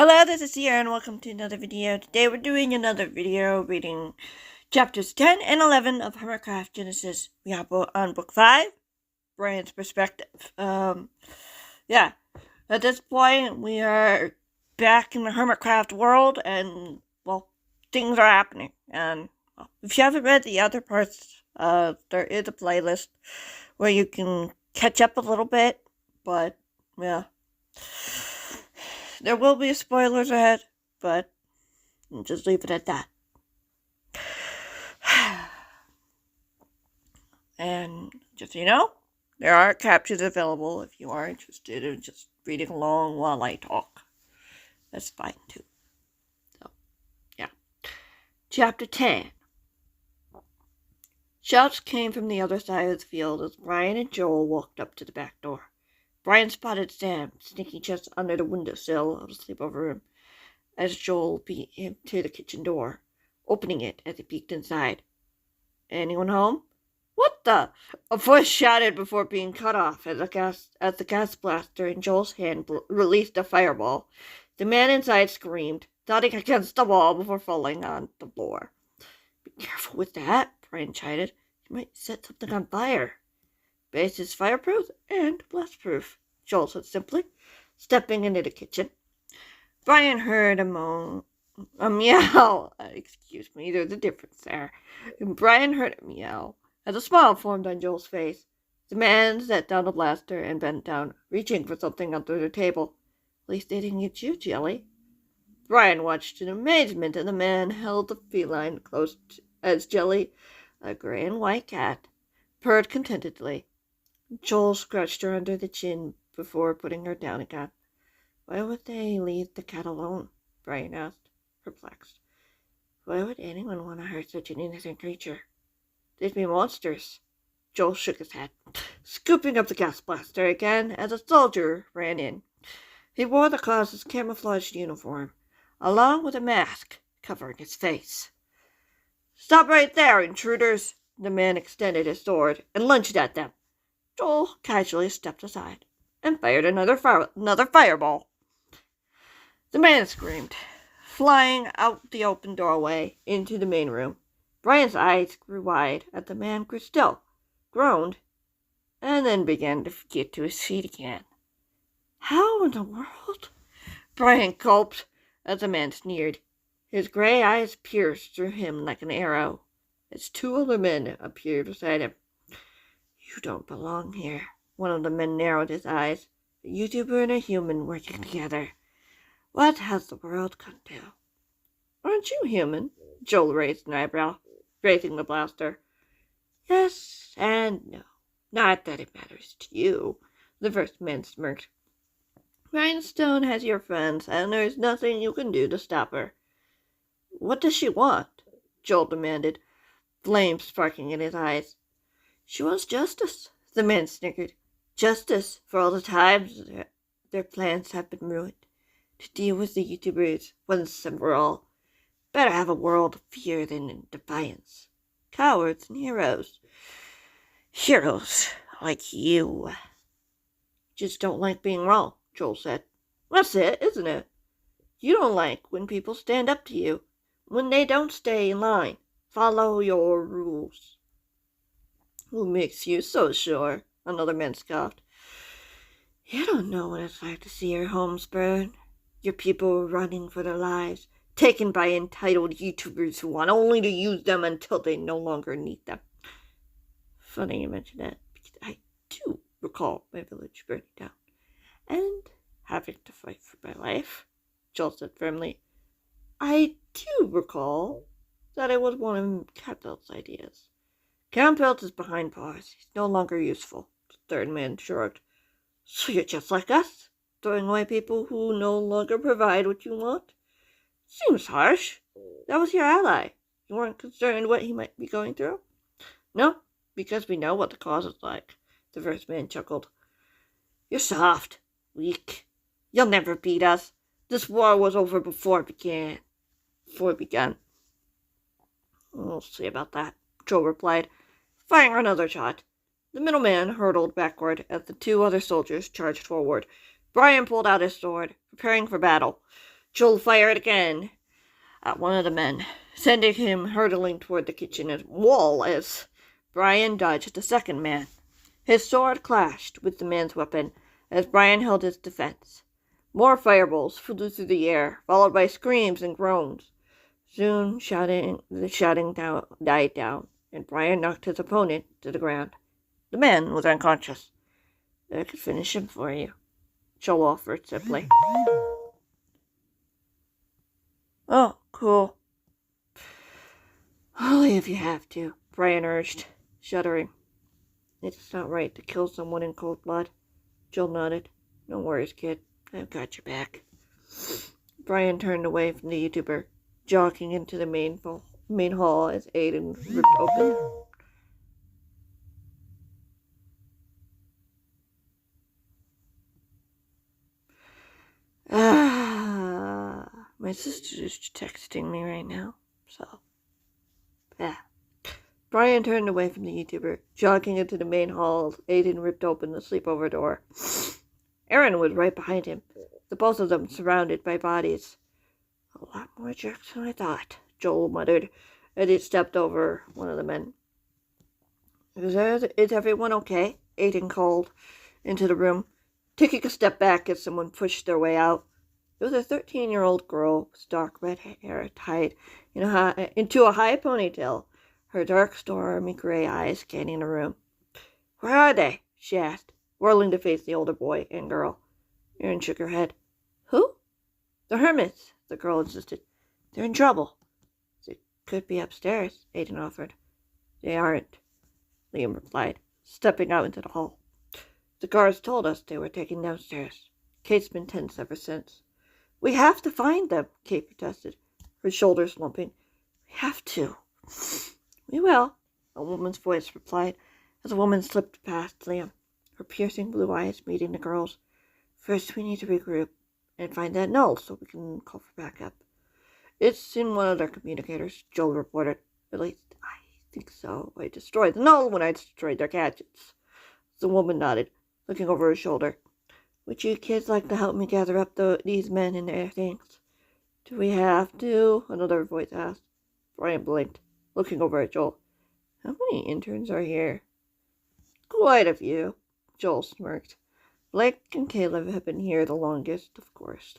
Hello, this is Sierra and welcome to another video. Today we're doing another video reading chapters 10 and 11 of Hermitcraft Genesis. We are on book 5, Brian's perspective. Yeah, at this point we are back in the Hermitcraft world and, well, things are happening. And if you haven't read the other parts, there is a playlist where you can catch up a little bit, but, yeah. There will be spoilers ahead, but I'll just leave it at that. And just so you know, there are captions available if you are interested in just reading along while I talk. That's fine too. So, yeah. Chapter 10. Shouts came from the other side of the field as Brian and Joel walked up to the back door. Brian spotted Sam sneaking just under the windowsill of the sleepover room as Joel beat him to the kitchen door, opening it as he peeked inside. "Anyone home?" "What the?" a voice shouted before being cut off as the gas blaster in Joel's hand released a fireball. The man inside screamed, thudding against the wall before falling on the floor. "Be careful with that," Brian chided. "You might set something on fire." "Base is fireproof and blast-proof," Joel said simply, stepping into the kitchen. Brian heard a meow. Excuse me, there's a difference there. Brian heard a meow as a smile formed on Joel's face. The man set down the blaster and bent down, reaching for something under the table. "At least they didn't get you, Jelly." Brian watched in amazement as the man held the feline close as Jelly, a gray and white cat, purred contentedly. Joel scratched her under the chin before putting her down again. "Why would they leave the cat alone?" Brian asked, perplexed. "Why would anyone want to hurt such an innocent creature?" "They'd be monsters." Joel shook his head, scooping up the gas blaster again as a soldier ran in. He wore the class's camouflaged uniform, along with a mask covering his face. "Stop right there, intruders!" The man extended his sword and lunged at them. Joel casually stepped aside and fired another fireball. The man screamed, flying out the open doorway into the main room. Brian's eyes grew wide as the man grew still, groaned, and then began to get to his feet again. "How in the world?" Brian gulped as the man sneered. His gray eyes pierced through him like an arrow as two other men appeared beside him. "You don't belong here." One of the men narrowed his eyes. "A YouTuber and a human working together. What has the world come to?" "Aren't you human?" Joel raised an eyebrow, raising the blaster. "Yes and no. Not that it matters to you." The first man smirked. "Rhinestone has your friends, and there's nothing you can do to stop her." "What does she want?" Joel demanded, flame sparking in his eyes. "She wants justice," the man snickered. "Justice for all the times their plans have been ruined. To deal with the YouTubers once and for all. Better have a world of fear than in defiance. Cowards and heroes. Heroes like you." "Just don't like being wrong," Joel said. "That's it, isn't it? You don't like when people stand up to you, when they don't stay in line, follow your rules." "Who makes you so sure?" Another man scoffed. "You don't know what it's like to see your homes burn, your people running for their lives, taken by entitled YouTubers who want only to use them until they no longer need them." "Funny you mention that, because I do recall my village burning down, and having to fight for my life," Joel said firmly. "I do recall that it was one of Campbell's ideas." "Campbell is behind bars. He's no longer useful," the third man shrugged. "So you're just like us, throwing away people who no longer provide what you want? Seems harsh. That was your ally. You weren't concerned what he might be going through?" "No, because we know what the cause is like," the first man chuckled. "You're soft, weak. You'll never beat us. This war was over before it began. "We'll see about that," Joel replied, firing another shot. The middleman hurtled backward as the two other soldiers charged forward. Brian pulled out his sword, preparing for battle. Joel fired again at one of the men, sending him hurtling toward the kitchen wall as Brian dodged the second man. His sword clashed with the man's weapon as Brian held his defense. More fireballs flew through the air, followed by screams and groans. Soon the shouting died down, and Brian knocked his opponent to the ground. The man was unconscious. "I could finish him for you," Joel offered simply. "Oh, cool. Only if you have to," Brian urged, shuddering. "It's not right to kill someone in cold blood." Joel nodded. "No worries, kid. I've got your back." Brian turned away from the YouTuber, jogging into the main hall as Aiden ripped open. My sister's texting me right now, so. Brian turned away from the YouTuber, jogging into the main hall as Aiden ripped open the sleepover door. Aaron was right behind him, the both of them surrounded by bodies. "A lot more jerks than I thought," Joel muttered as he stepped over one of the men. Is everyone okay?" Aiden called into the room, taking a step back as someone pushed their way out. It was a 13-year-old girl with dark red hair tied into a high ponytail, her dark, stormy gray eyes scanning the room. "Where are they?" she asked, whirling to face the older boy and girl. Aaron shook her head. "Who?" "The hermits," the girl insisted. "They're in trouble." "They could be upstairs," Aiden offered. "They aren't," Liam replied, stepping out into the hall. "The guards told us they were taken downstairs." Kate's been tense ever since. "We have to find them," Kate protested, her shoulders slumping. "We have to." "We will," a woman's voice replied as a woman slipped past Liam, her piercing blue eyes meeting the girl's. "First, we need to regroup and find that null so we can call for backup." "It's in one of their communicators," Joel reported. "At least, I think so. I destroyed the null when I destroyed their gadgets." The woman nodded, looking over her shoulder. "Would you kids like to help me gather up these men and their things?" "Do we have to?" another voice asked. Brian blinked, looking over at Joel. "How many interns are here?" "Quite a few," Joel smirked. "Blake and Caleb have been here the longest, of course.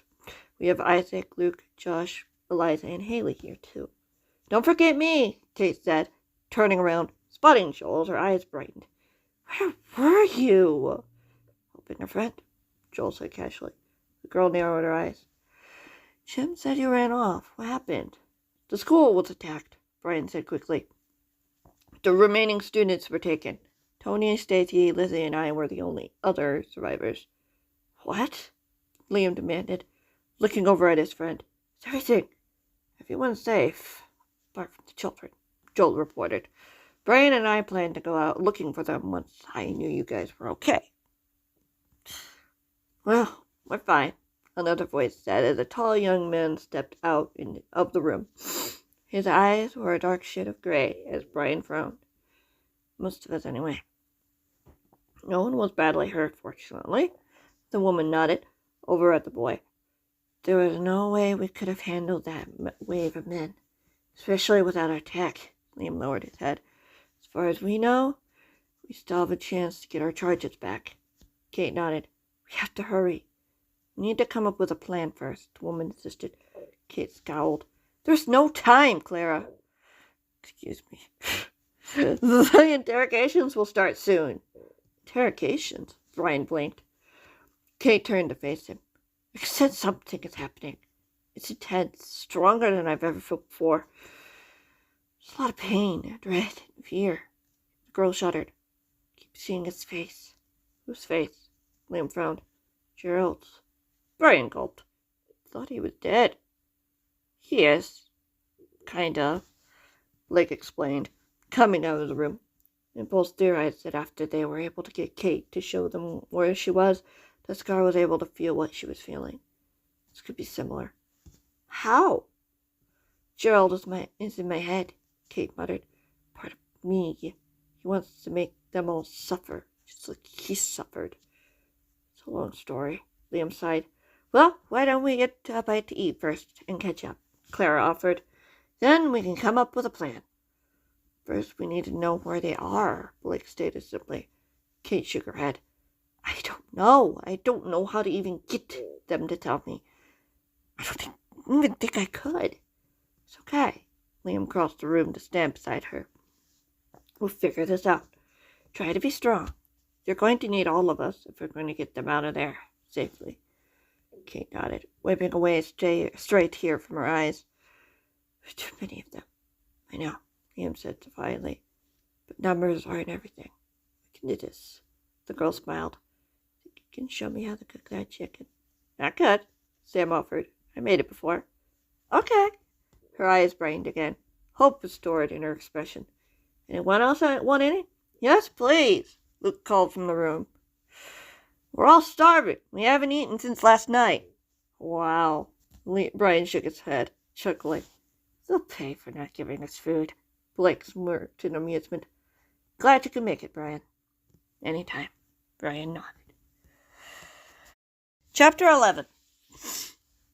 We have Isaac, Luke, Josh, Eliza, and Haley here, too." "Don't forget me," Kate said, turning around. Spotting Joel, her eyes brightened. "Where were you?" "Helping a friend," Joel said casually. The girl narrowed her eyes. "Jim said you ran off. What happened?" "The school was attacked," Brian said quickly. "The remaining students were taken. Tony, Stacy, Lizzie, and I were the only other survivors." "What?" Liam demanded, looking over at his friend. "Is everything?" "Everyone's safe, apart from the children," Joel reported. "Brian and I planned to go out looking for them once I knew you guys were okay." "Well, we're fine," another voice said as a tall young man stepped out of the room. His eyes were a dark shade of gray as Brian frowned. "Most of us, anyway." "No one was badly hurt, fortunately." The woman nodded over at the boy. "There was no way we could have handled that wave of men, especially without our tech." Liam lowered his head. "As far as we know, we still have a chance to get our charges back." Kate nodded. "We have to hurry." "We need to come up with a plan first," the woman insisted. Kate scowled. "There's no time, Clara." "Excuse me." "The interrogations will start soon." "Interrogations?" Brian blinked. Kate turned to face him. "I said something is happening. It's intense, stronger than I've ever felt before. There's a lot of pain, dread, and fear." The girl shuddered. "Keep seeing his face." "Whose face?" Liam frowned. "Gerald's." Brian gulped. "I thought he was dead." "He is. Kinda," Blake explained, coming out of the room. And both theorized that after they were able to get Kate to show them where she was, the Scar was able to feel what she was feeling. This could be similar. "How?" "Gerald is in my head," Kate muttered. "Part of me. He wants to make them all suffer, just like he suffered." "It's a long story," Liam sighed. Well, why don't we get a bite to eat first and catch up? Clara offered. Then we can come up with a plan. First, we need to know where they are, Blake stated simply. Kate shook her head. I don't know. I don't know how to even get them to tell me. I don't even think I could. It's okay. Liam crossed the room to stand beside her. We'll figure this out. Try to be strong. You're going to need all of us if we're going to get them out of there safely. Kate nodded, wiping away a stray tear from her eyes. There's too many of them. I know, Liam said defiantly. But numbers aren't everything. We can do this. The girl smiled. Think you can show me how to cook that chicken? I could, Sam offered. I made it before. Okay. Her eyes brightened again. Hope was stored in her expression. Anyone else want any? Yes, please, Luke called from the room. We're all starving. We haven't eaten since last night. Wow. Brian shook his head, chuckling. They'll pay for not giving us food. Blake smirked in amusement. Glad you could make it, Brian. Anytime. Brian nodded. Chapter 11.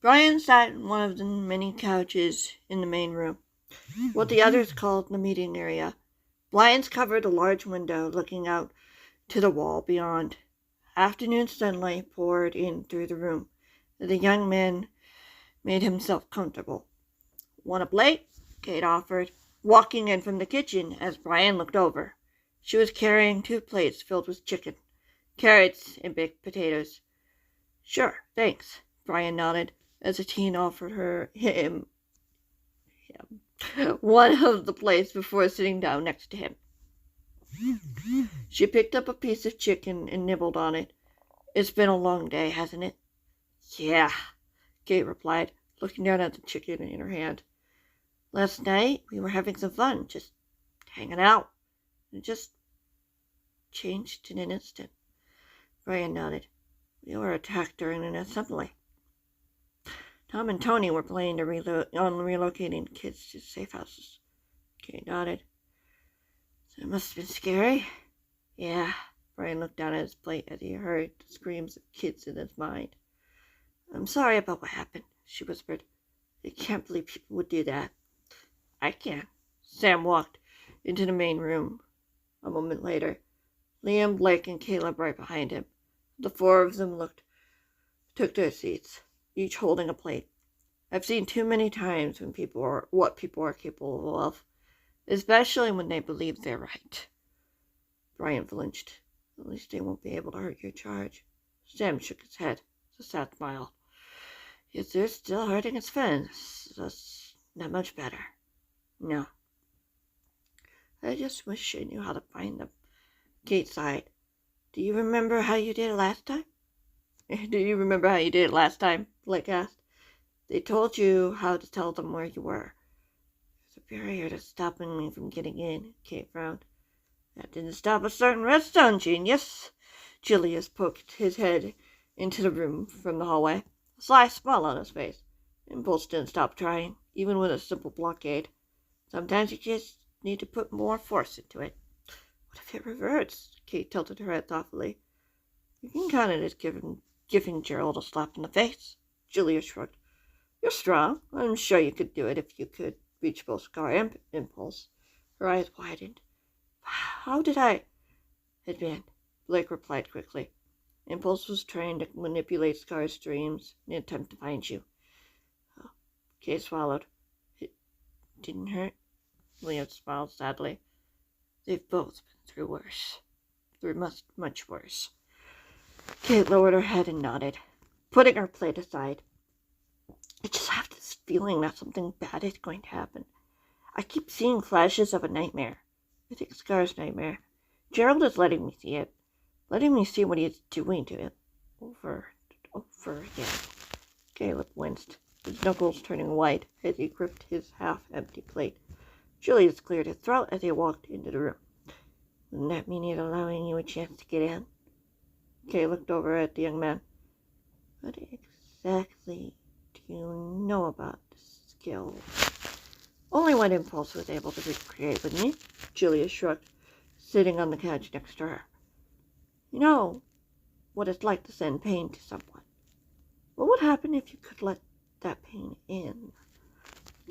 Brian sat in one of the many couches in the main room, what the others called the meeting area. Blinds covered a large window looking out to the wall beyond. Afternoon sunlight poured in through the room. The young man made himself comfortable. Want a plate? Kate offered, walking in from the kitchen as Brian looked over. She was carrying 2 plates filled with chicken, carrots, and baked potatoes. Sure, thanks, Brian nodded as a teen offered him one of the plates before sitting down next to him. She picked up a piece of chicken and nibbled on it. It's been a long day, hasn't it? Yeah, Kate replied, looking down at the chicken in her hand. Last night, we were having some fun, just hanging out. It just changed in an instant. Brian nodded. We were attacked during an assembly. Tom and Tony were planning on relocating kids to safe houses. Kate nodded. So it must have been scary. Yeah. Brian looked down at his plate as he heard the screams of kids in his mind. I'm sorry about what happened, she whispered. I can't believe people would do that. I can. Sam walked into the main room a moment later. Liam, Blake, and Caleb right behind him. The 4 of them took their seats, each holding a plate. I've seen too many times what people are capable of, especially when they believe they're right. Brian flinched. At least they won't be able to hurt your charge. Sam shook his head with a sad smile. Yet they're still hurting his friends. That's not much better. No. I just wish I knew how to find them. Kate sighed. Do you remember how you did it last time? Blake asked. They told you how to tell them where you were. There's a barrier that's stopping me from getting in, Kate frowned. That didn't stop a certain redstone genius. Julius poked his head into the room from the hallway, a sly smile on his face. Impulse didn't stop trying, even with a simple blockade. Sometimes you just need to put more force into it. What if it reverts? Kate tilted her head thoughtfully. You can count it as giving Gerald a slap in the face. Julius shrugged. You're strong. I'm sure you could do it if you could reach both Scar and Impulse. Her eyes widened. How did I? Advan, Blake replied quickly. Impulse was trying to manipulate Scar's dreams in an attempt to find you. Oh, Kate swallowed. It didn't hurt? Liam smiled sadly. They've both been through worse. Much worse. Kate lowered her head and nodded, putting her plate aside. I just have this feeling that something bad is going to happen. I keep seeing flashes of a nightmare. I think Scar's nightmare. Gerald is letting me see it. Letting me see what he is doing to it. Over again. Caleb winced, his knuckles turning white as he gripped his half-empty plate. Julius cleared his throat as he walked into the room. Wouldn't that mean he's allowing you a chance to get in? Kay looked over at the young man. What exactly do you know about this skill? Only what Impulse was able to recreate with me, Julius shrugged, sitting on the couch next to her. You know what it's like to send pain to someone. What would happen if you could let that pain in?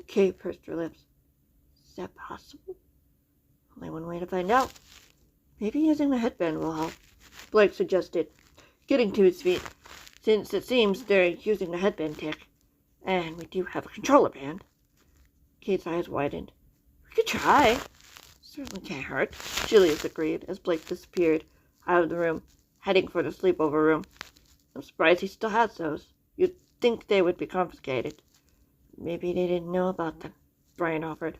Kate pursed her lips. Is that possible? Only one way to find out. Maybe using the headband will help, Blake suggested, getting to his feet, since it seems they're using the headband tick. And we do have a controller band. Kate's eyes widened. We could try. Certainly can't hurt, Julius agreed as Blake disappeared out of the room, heading for the sleepover room. I'm surprised he still has those. You'd think they would be confiscated. Maybe they didn't know about them, Brian offered.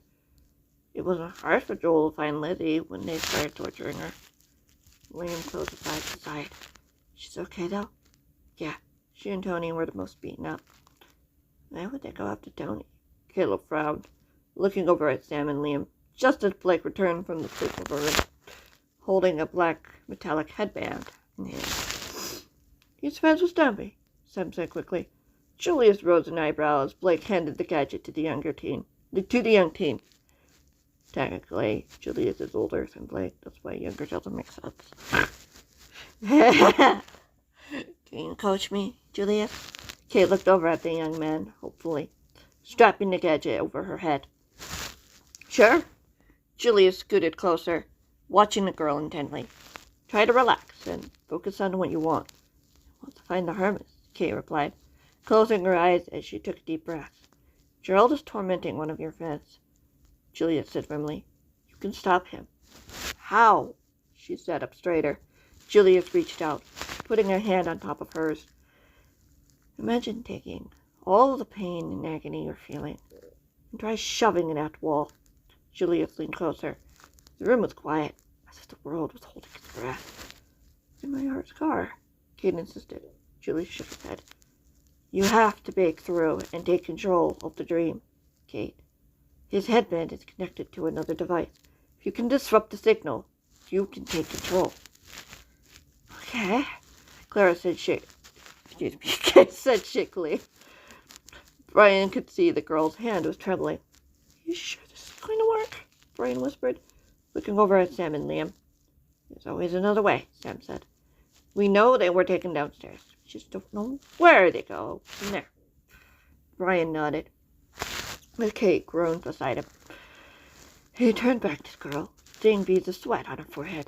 It wasn't hard for Joel to find Lizzie when they started torturing her. Liam closed his eyes and sighed. She's okay, though? Yeah, she and Tony were the most beaten up. Why would they go after Tony? Caleb frowned, looking over at Sam and Liam, just as Blake returned from the sleepover room, holding a black metallic headband in his hand. He's friends with Stumpy, Sam said quickly. Julius rose an eyebrow as Blake handed the gadget to the young teen. Technically, Julius is older than Blake. That's why younger doesn't make sense. Can you coach me, Julius? Kate looked over at the young man, hopefully, strapping the gadget over her head. Sure. Julius scooted closer, watching the girl intently. Try to relax and focus on what you want. I want to find the hermits, Kate replied, closing her eyes as she took a deep breath. Gerald is tormenting one of your friends, Julius said firmly. You can stop him. How? She sat up straighter. Julius reached out, putting her hand on top of hers. Imagine taking all the pain and agony you're feeling and try shoving it at the wall. Julius leaned closer. The room was quiet, as if the world was holding its breath. In my heart's car, Kate insisted. Julius shook his head. You have to break through and take control of the dream, Kate. His headband is connected to another device. If you can disrupt the signal, you can take control. Okay, Clara said Kate said shakily. Brian could see the girl's hand was trembling. You sure this is going to work? Brian whispered, looking over at Sam and Liam. There's always another way, Sam said. We know they were taken downstairs. We just don't know where they go from there. Brian nodded, as Kate groaned beside him. He turned back to the girl, seeing beads of sweat on her forehead.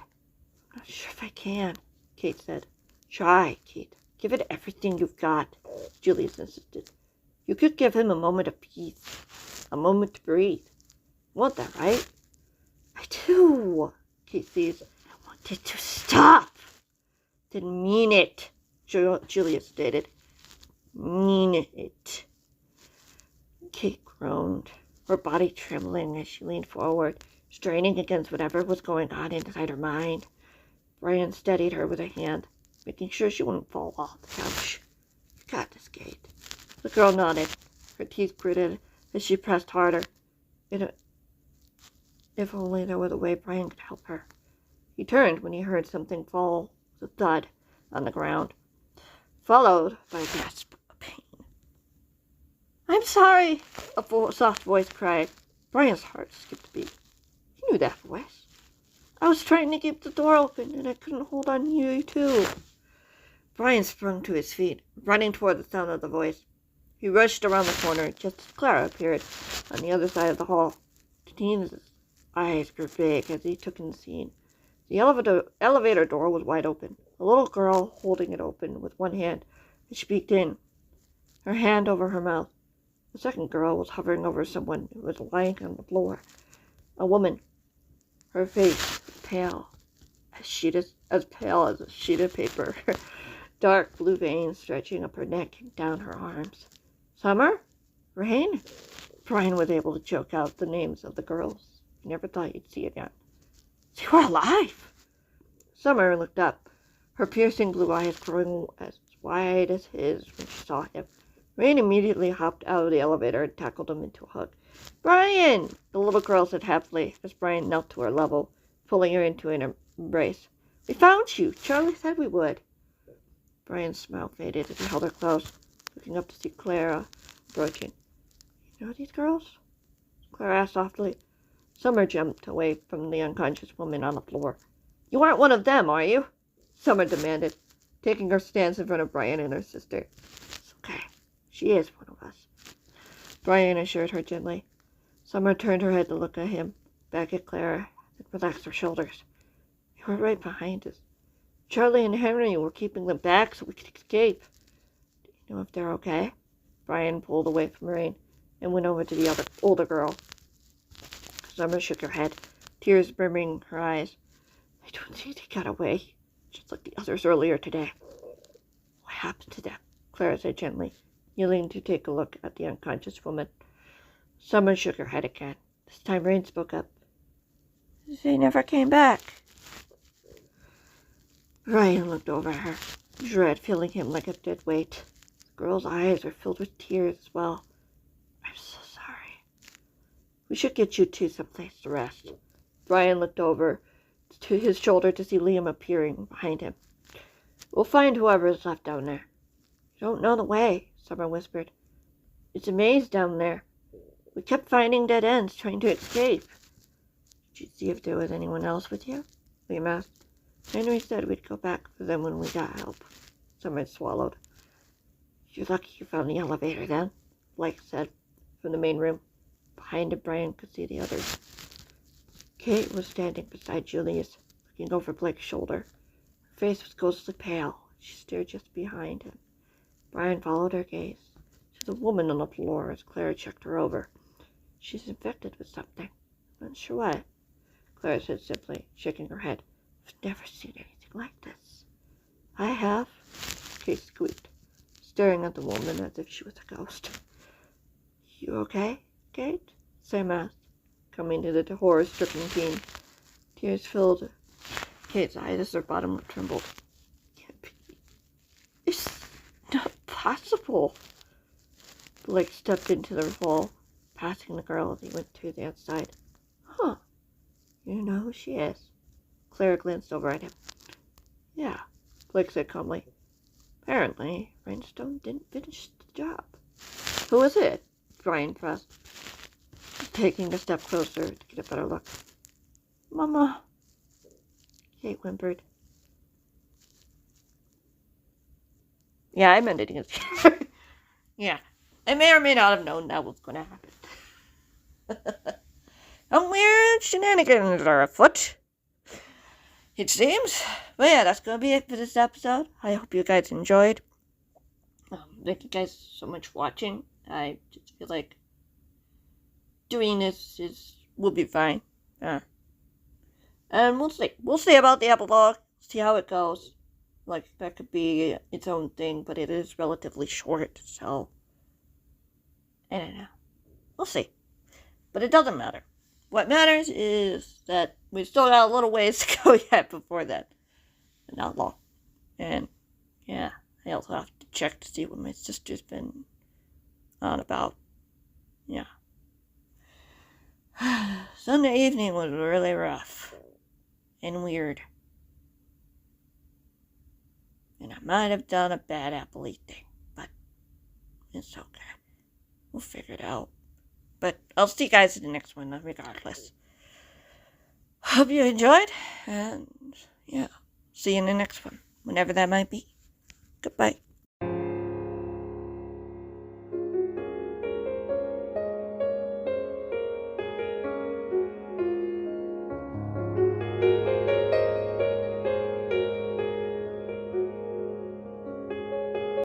I'm not sure if I can, Kate said. Try, Kate. Give it everything you've got, Julius insisted. You could give him a moment of peace, a moment to breathe. You want that, right? I do, Kate seized. I want it to stop. Didn't mean it, Julius stated. Mean it. Kate groaned, her body trembling as she leaned forward, straining against whatever was going on inside her mind. Brian steadied her with a hand, making sure she wouldn't fall off the couch. You got this, Kate. The girl nodded, her teeth gritted as she pressed harder. If only there was a way Brian could help her. He turned when he heard something fall with a thud on the ground, followed by a gasp of pain. I'm sorry, a soft voice cried. Brian's heart skipped a beat. He knew that voice. I was trying to keep the door open, and I couldn't hold on to you, too. Brian sprung to his feet, running toward the sound of the voice. He rushed around the corner just as Clara appeared on the other side of the hall. The teen's eyes grew big as he took in the scene. The elevator door was wide open, a little girl holding it open with one hand as she peeked in, her hand over her mouth. The second girl was hovering over someone who was lying on the floor, a woman, her face pale as pale as a sheet of paper, dark blue veins stretching up her neck and down her arms. Summer? Rain? Brian was able to choke out the names of the girls he never thought he'd see again. They were alive! Summer looked up, her piercing blue eyes growing as wide as his when she saw him. Rain immediately hopped out of the elevator and tackled him into a hug. Brian! The little girl said happily as Brian knelt to her level, pulling her into an embrace. We found you! Charlie said we would. Brian's smile faded as he held her close, looking up to see Clara approaching. You know these girls? Clara asked softly. Summer jumped away from the unconscious woman on the floor. You aren't one of them, are you? Summer demanded, taking her stance in front of Brian and her sister. Some okay. She is one of us, Brian assured her gently. Summer turned her head to look at him, back at Clara, and relaxed her shoulders. They were right behind us. Charlie and Henry were keeping them back so we could escape. Do you know if they're okay? Brian pulled away from Rain and went over to the older girl. Summer shook her head, tears brimming her eyes. I don't think they got away, just like the others earlier today. What happened to them? Clara said gently, kneeling to take a look at the unconscious woman. Summer shook her head again. This time Rain spoke up. They never came back. Brian looked over at her, dread filling him like a dead weight. The girl's eyes were filled with tears as well. I'm so sorry. We should get you two someplace to rest. Brian looked over to his shoulder to see Liam appearing behind him. We'll find whoever is left down there. You don't know the way, Summer whispered. It's a maze down there. We kept finding dead ends trying to escape. Did you see if there was anyone else with you? Liam asked. Henry said we'd go back for them when we got help. Summer swallowed. You're lucky you found the elevator then, Blake said from the main room. Behind him, Brian could see the others. Kate was standing beside Julius, looking over Blake's shoulder. Her face was ghostly pale. She stared just behind him. Brian followed her gaze to the woman on the floor as Clara checked her over. She's infected with something. I'm not sure what, Clara said simply, shaking her head. I've never seen anything like this. I have, Kate squeaked, staring at the woman as if she was a ghost. You okay, Kate? Sam asked, coming to the horror-stricken teen. Tears filled Kate's eyes as her bottom lip trembled. Can't be. It's not possible. Blake stepped into the hall, passing the girl as he went to the outside. Huh. You know who she is? Clara glanced over at him. Yeah, Blake said calmly. Apparently, Rainstone didn't finish the job. Who is it? Brian pressed, taking a step closer to get a better look. Mama, Kate whimpered. Yeah, I meant it against Yeah, I may or may not have known that was going to happen. Some weird shenanigans are afoot, it seems. But yeah, that's going to be it for this episode. I hope you guys enjoyed. Thank you guys so much for watching. I just feel like doing this will be fine. And we'll see. We'll see about the epilogue. See how it goes. Like, that could be its own thing, but it is relatively short, so I don't know. We'll see. But it doesn't matter. What matters is that we've still got a little ways to go yet before that. But not long. And, yeah, I also have to check to see what my sister's been on about. Yeah. Sunday evening was really rough. And weird. And I might have done a bad apple thing. But it's okay. We'll figure it out. But I'll see you guys in the next one regardless. Hope you enjoyed. And yeah. See you in the next one. Whenever that might be. Goodbye.